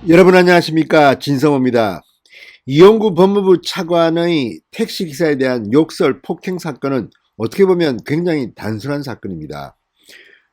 여러분 안녕하십니까, 진성호입니다. 이용구 법무부 차관의 택시기사에 대한 욕설 폭행 사건은 어떻게 보면 굉장히 단순한 사건입니다.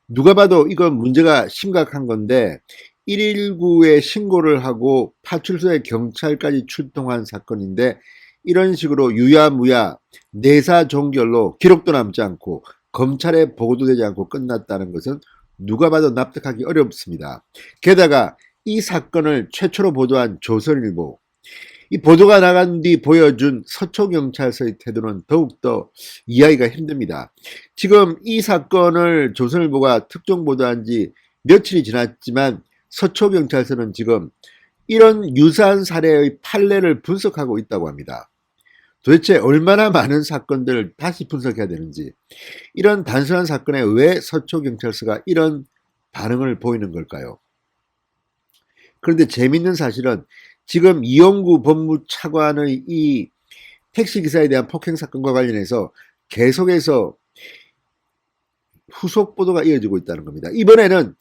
누가 봐도 이건 문제가 심각한 건데 119에 신고를 하고 파출소에 경찰까지 출동한 사건인데, 이런 식으로 유야무야 내사종결로 기록도 남지 않고 검찰에 보고도 되지 않고 끝났다는 것은 누가 봐도 납득하기 어렵습니다. 게다가 이 사건을 최초로 보도한 조선일보, 이 보도가 나간 뒤 보여준 서초경찰서의 태도는 더욱더 이해하기가 힘듭니다. 지금 이 사건을 조선일보가 특종 보도한 지 며칠이 지났지만 서초경찰서는 지금 이런 유사한 사례의 판례를 분석하고 있다고 합니다. 도대체 얼마나 많은 사건들을 다시 분석해야 되는지, 이런 단순한 사건에 왜 서초경찰서가 이런 반응을 보이는 걸까요? 그런데 재밌는 사실은 지금 이용구 법무차관의 이 택시기사에 대한 폭행 사건과 관련해서 계속해서 후속 보도가 이어지고 있다는 겁니다. 이번에는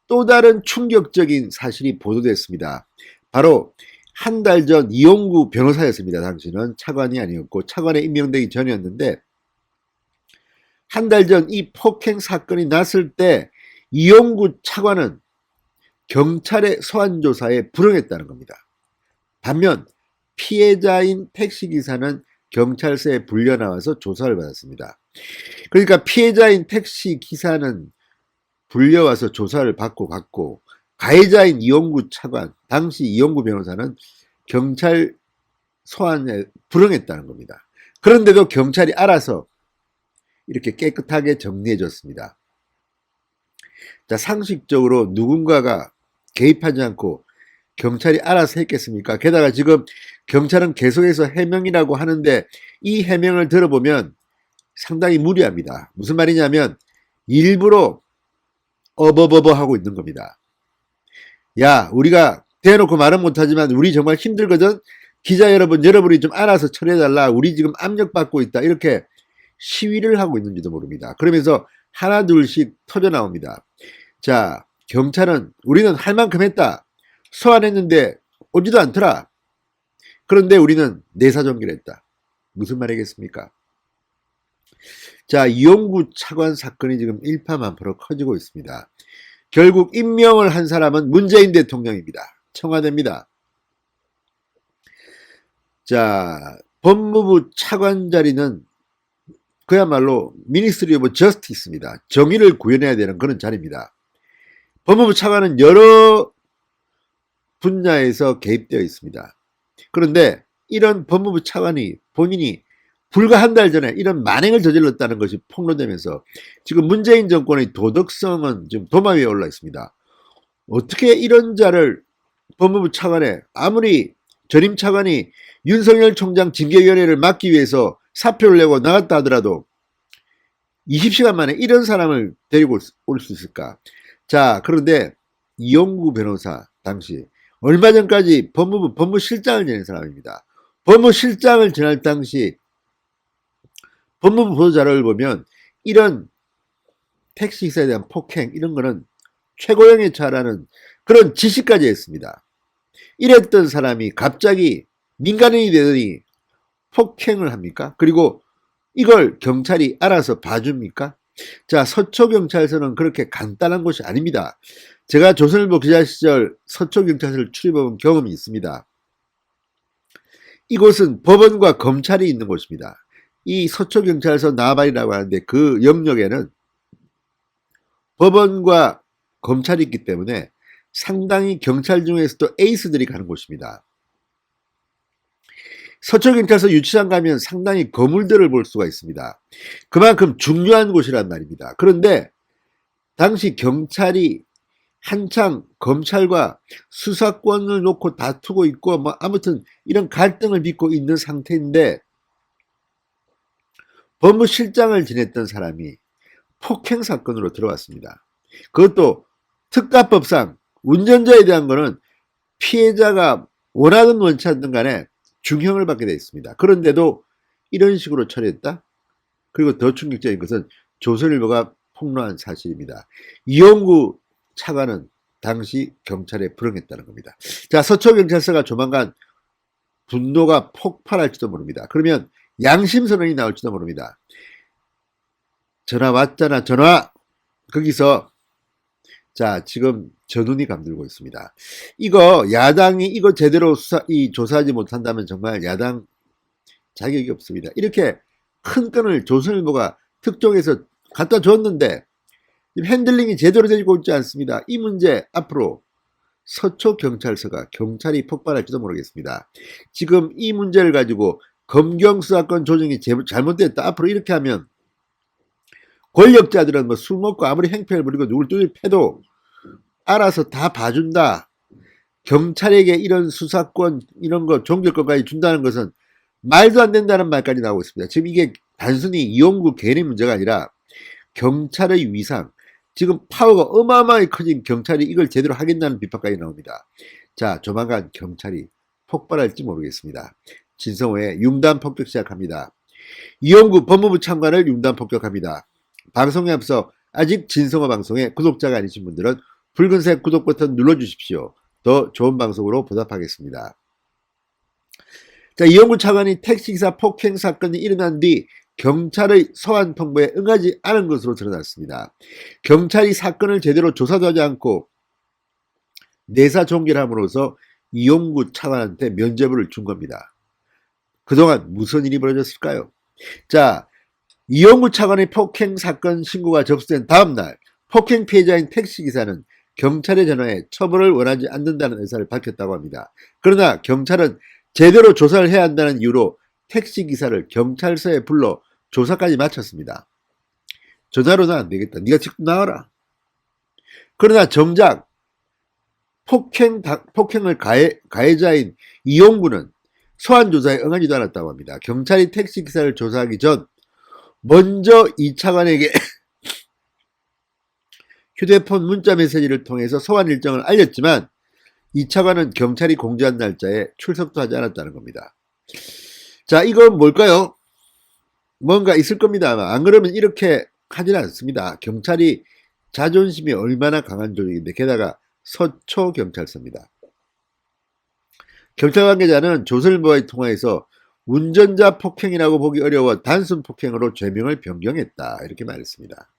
또 다른 충격적인 사실이 보도됐습니다. 바로 한 달 전 이용구 변호사였습니다. 당시는 차관이 아니었고 차관에 임명되기 전이었는데, 한 달 전 이 폭행 사건이 났을 때 이용구 차관은 경찰의 소환조사에 불응했다는 겁니다. 반면 피해자인 택시기사는 경찰서에 불려 나와서 조사를 받았습니다. 그러니까 피해자인 택시기사는 불려와서 조사를 받고 갔고, 가해자인 이용구 차관, 당시 이용구 변호사는 경찰 소환에 불응했다는 겁니다. 그런데도 경찰이 알아서 이렇게 깨끗하게 정리해 줬습니다. 자, 상식적으로 누군가가 개입하지 않고 경찰이 알아서 했겠습니까? 게다가 지금 경찰은 계속해서 해명이라고 하는데, 이 해명을 들어보면 상당히 무리합니다. 무슨 말이냐면 일부러 어버버버 하고 있는 겁니다. 야, 우리가 대놓고 말은 못하지만 우리 정말 힘들거든. 기자 여러분, 여러분이 좀 알아서 처리해달라. 우리 지금 압력받고 있다. 이렇게 시위를 하고 있는지도 모릅니다. 그러면서 하나 둘씩 터져 나옵니다. 자, 경찰은 우리는 할 만큼 했다. 소환했는데 오지도 않더라. 그런데 우리는 내사종결했다. 무슨 말이겠습니까? 자, 이용구 차관 사건이 지금 일파만파로 커지고 있습니다. 결국 임명을 한 사람은 문재인 대통령입니다. 청와대입니다. 자, 법무부 차관 자리는 그야말로 미니스트리 오브 저스티스입니다. 정의를 구현해야 되는 그런 자리입니다. 법무부 차관은 여러 분야에서 개입되어 있습니다. 그런데 이런 법무부 차관이 본인이 불과 한 달 전에 이런 만행을 저질렀다는 것이 폭로되면서 지금 문재인 정권의 도덕성은 지금 도마 위에 올라 있습니다. 어떻게 이런 자를 법무부 차관에, 아무리 전임 차관이 윤석열 총장 징계위원회를 막기 위해서 사표를 내고 나갔다 하더라도 20시간 만에 이런 사람을 데리고 올 수 있을까? 자, 그런데 이용구 변호사 당시 얼마 전까지 법무부 법무실장을 지낸 사람입니다. 법무실장을 지낼 당시 법무부 보도자료를 보면 이런 택시기사에 대한 폭행, 이런 거는 최고형에 처하라는 그런 지시까지 했습니다. 이랬던 사람이 갑자기 민간인이 되더니 폭행을 합니까? 그리고 이걸 경찰이 알아서 봐줍니까? 자, 서초경찰서는 그렇게 간단한 곳이 아닙니다. 제가 조선일보 기자 시절 서초경찰서를 출입해본 경험이 있습니다. 이곳은 법원과 검찰이 있는 곳입니다. 이 서초경찰서 나발이라고 하는데 그 영역에는 법원과 검찰이 있기 때문에 상당히 경찰 중에서도 에이스들이 가는 곳입니다. 서초경찰서 유치장 가면 상당히 거물들을 볼 수가 있습니다. 그만큼 중요한 곳이란 말입니다. 그런데 당시 경찰이 한창 검찰과 수사권을 놓고 다투고 있고 뭐 아무튼 이런 갈등을 빚고 있는 상태인데, 법무실장을 지냈던 사람이 폭행 사건으로 들어왔습니다. 그것도 특가법상 운전자에 대한 거는 피해자가 원하든 원치 않든 간에 중형을 받게 되어 있습니다. 그런데도 이런 식으로 처리했다? 그리고 더 충격적인 것은 조선일보가 폭로한 사실입니다. 이용구 차관은 당시 경찰에 불응했다는 겁니다. 자, 서초경찰서가 조만간 분노가 폭발할지도 모릅니다. 그러면 양심선언이 나올지도 모릅니다. 전화 왔잖아, 전화. 거기서 자, 지금 전운이 감돌고 있습니다. 이거 야당이 이거 제대로 조사하지 못한다면 정말 야당 자격이 없습니다. 이렇게 큰 건을 조선일보가 특종해서 갖다 줬는데 핸들링이 제대로 되고 있지 않습니다. 이 문제 앞으로 서초경찰서가 경찰이 폭발할지도 모르겠습니다. 지금 이 문제를 가지고 검경수사권 조정이 잘못됐다. 앞으로 이렇게 하면 권력자들은 뭐 술 먹고 아무리 행패를 부리고 누굴 뚜들 패도 알아서 다 봐준다. 경찰에게 이런 수사권 이런 거 종결권까지 준다는 것은 말도 안 된다는 말까지 나오고 있습니다. 지금 이게 단순히 이용구 개인의 문제가 아니라 경찰의 위상, 지금 파워가 어마어마하게 커진 경찰이 이걸 제대로 하겠다는 비판까지 나옵니다. 자, 조만간 경찰이 폭발할지 모르겠습니다. 진성호의 융단 폭격 시작합니다. 이용구 법무부 장관을 융단 폭격합니다. 방송에 앞서 아직 진성호 방송에 구독자가 아니신 분들은 붉은색 구독 버튼 눌러주십시오. 더 좋은 방송으로 보답하겠습니다. 자, 이용구 차관이 택시기사 폭행 사건이 일어난 뒤 경찰의 소환 통보에 응하지 않은 것으로 드러났습니다. 경찰이 사건을 제대로 조사도 하지 않고 내사 종결함으로써 이용구 차관한테 면죄부를 준 겁니다. 그동안 무슨 일이 벌어졌을까요? 자, 이용구 차관의 폭행 사건 신고가 접수된 다음날 폭행 피해자인 택시기사는 경찰의 전화에 처벌을 원하지 않는다는 의사를 밝혔다고 합니다. 그러나 경찰은 제대로 조사를 해야 한다는 이유로 택시기사를 경찰서에 불러 조사까지 마쳤습니다. 전화로는 안 되겠다. 네가 직접 나와라. 그러나 정작 폭행을 가해자인 이용구는 소환조사에 응하지도 않았다고 합니다. 경찰이 택시기사를 조사하기 전 먼저 이 차관에게 휴대폰 문자 메시지를 통해서 소환 일정을 알렸지만 이 차관은 경찰이 공지한 날짜에 출석도 하지 않았다는 겁니다. 자, 이건 뭘까요? 뭔가 있을 겁니다. 안 그러면 이렇게 하지는 않습니다. 경찰이 자존심이 얼마나 강한 조직인데 게다가 서초경찰서입니다. 경찰 관계자는 조선일보와의 통화에서 운전자 폭행이라고 보기 어려워 단순 폭행으로 죄명을 변경했다. 이렇게 말했습니다.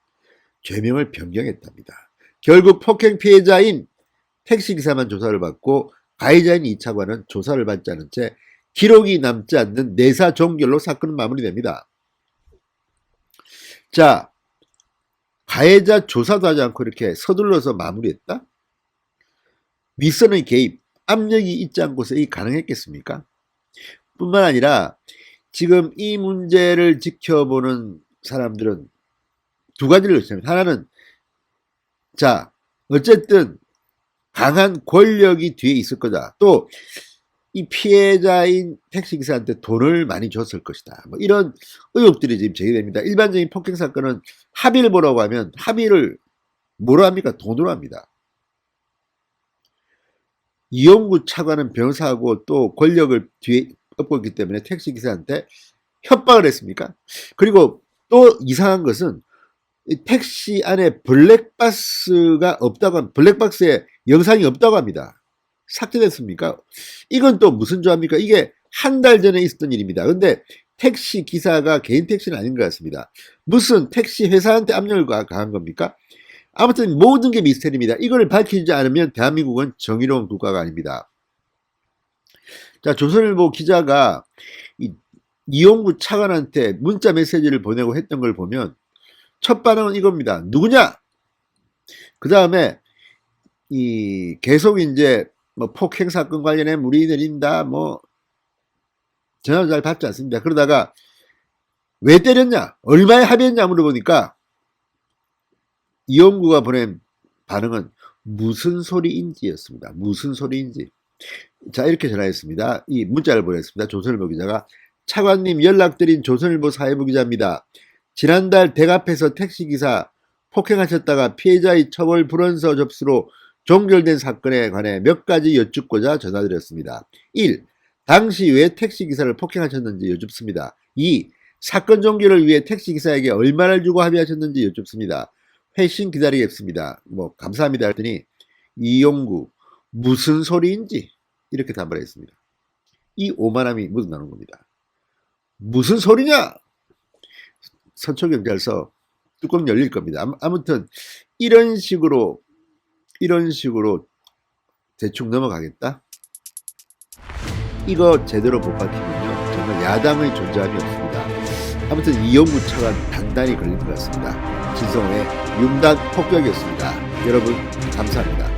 죄명을 변경했답니다. 결국 폭행 피해자인 택시기사만 조사를 받고 가해자인 이 차관은 조사를 받지 않은 채 기록이 남지 않는 내사 종결로 사건은 마무리됩니다. 자, 가해자 조사도 하지 않고 이렇게 서둘러서 마무리했다? 윗선의 개입, 압력이 있지 않고서 이 가능했겠습니까? 뿐만 아니라 지금 이 문제를 지켜보는 사람들은 두 가지를 의심합니다. 하나는 자, 어쨌든 강한 권력이 뒤에 있을 거다. 또 이 피해자인 택시기사한테 돈을 많이 줬을 것이다. 뭐 이런 의혹들이 지금 제기됩니다. 일반적인 폭행 사건은 합의를 보라고 하면 합의를 뭐로 합니까? 돈으로 합니다. 이용구 차관은 변호사하고 또 권력을 뒤에 업고 있기 때문에 택시기사한테 협박을 했습니까? 그리고 또 이상한 것은 택시 안에 블랙박스가 없다고, 블랙박스에 영상이 없다고 합니다. 삭제됐습니까? 이건 또 무슨 조합입니까? 이게 한 달 전에 있었던 일입니다. 근데 택시 기사가 개인 택시는 아닌 것 같습니다. 무슨 택시 회사한테 압력을 가한 겁니까? 아무튼 모든 게 미스터리입니다. 이걸 밝히지 않으면 대한민국은 정의로운 국가가 아닙니다. 자, 조선일보 기자가 이용구 차관한테 문자 메시지를 보내고 했던 걸 보면 첫 반응은 이겁니다. 누구냐? 그 다음에 계속 이제 뭐 폭행 사건 관련해 물이 내린다, 뭐 전화도 잘 받지 않습니다. 그러다가 왜 때렸냐? 얼마에 합의했냐 물어보니까 이용구가 보낸 반응은 무슨 소리인지였습니다. 무슨 소리인지. 자, 이렇게 전화했습니다. 이 문자를 보냈습니다. 조선일보 기자가 차관님 연락드린 조선일보 사회부 기자입니다. 지난달 댁 앞에서 택시기사 폭행하셨다가 피해자의 처벌 불원서 접수로 종결된 사건에 관해 몇 가지 여쭙고자 전화드렸습니다. 1. 당시 왜 택시기사를 폭행하셨는지 여쭙습니다. 2. 사건 종결을 위해 택시기사에게 얼마를 주고 합의하셨는지 여쭙습니다. 회신 기다리겠습니다. 뭐 감사합니다 했더니 이용구 무슨 소리인지 이렇게 답을 했습니다. 이 오만함이 묻어나는 겁니다. 무슨 소리냐? 서초경찰서 뚜껑 열릴 겁니다. 아무튼 이런 식으로 대충 넘어가겠다? 이거 제대로 못 밝히면요 정말 야당의 존재감이 없습니다. 아무튼 이용구 차관 단단히 걸릴 것 같습니다. 진성호의 융단 폭격이었습니다. 여러분 감사합니다.